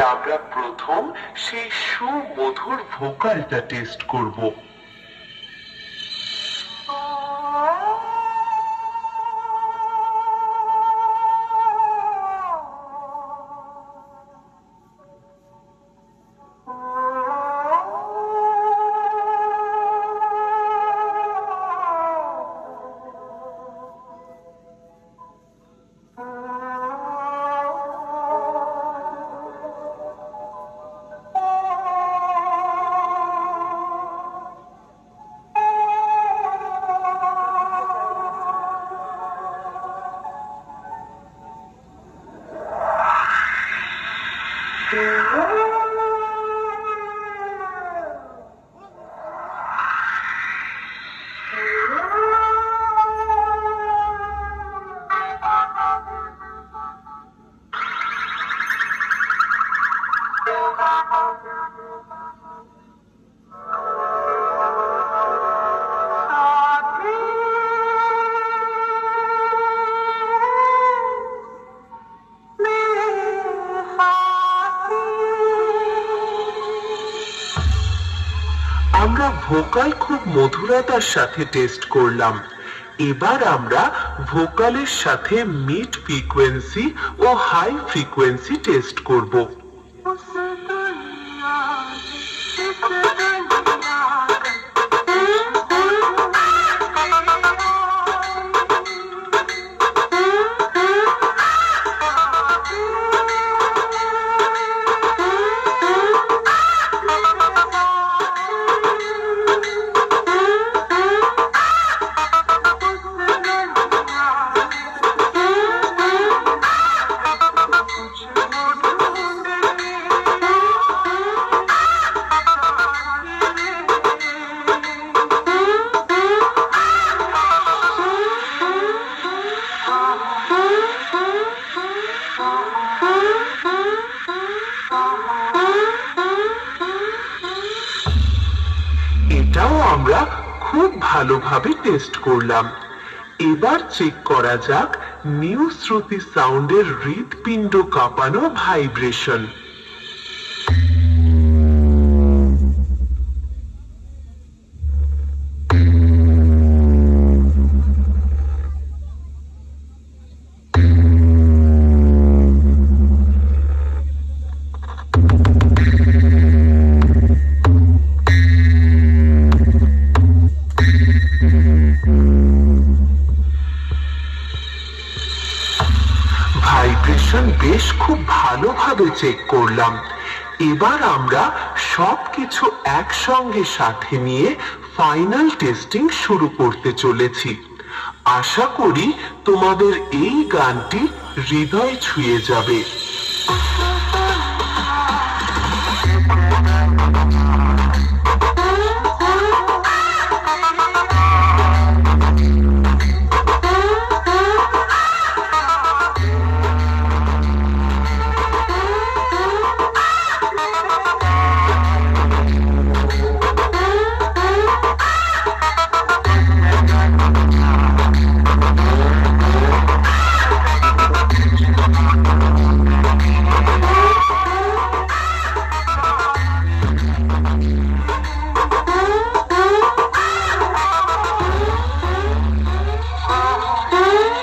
আমরা প্রথম সেই সুমধুর ভোকালটা টেস্ট করব। আমরা ভোকাল খুব মধুরতার সাথে টেস্ট করলাম। এবার আমরা ভোকালের সাথে মিড ফ্রিকোয়েন্সি ও হাই ফ্রিকোয়েন্সি টেস্ট করব। এটাও আমরা খুব ভালোভাবে টেস্ট করলাম। এবার চেক করা যাক নিউ শ্রুতি সাউন্ডের হৃৎপিণ্ড কাঁপানো ভাইব্রেশন। ভাইব্রেশন বেশ খুব ভালোভাবে চেক করলাম। এবার আমরা সবকিছু একসঙ্গে সাথে নিয়ে ফাইনাল টেস্টিং শুরু করতে চলেছি। আশা করি তোমাদের এই গানটি হৃদয় ছুঁয়ে যাবে।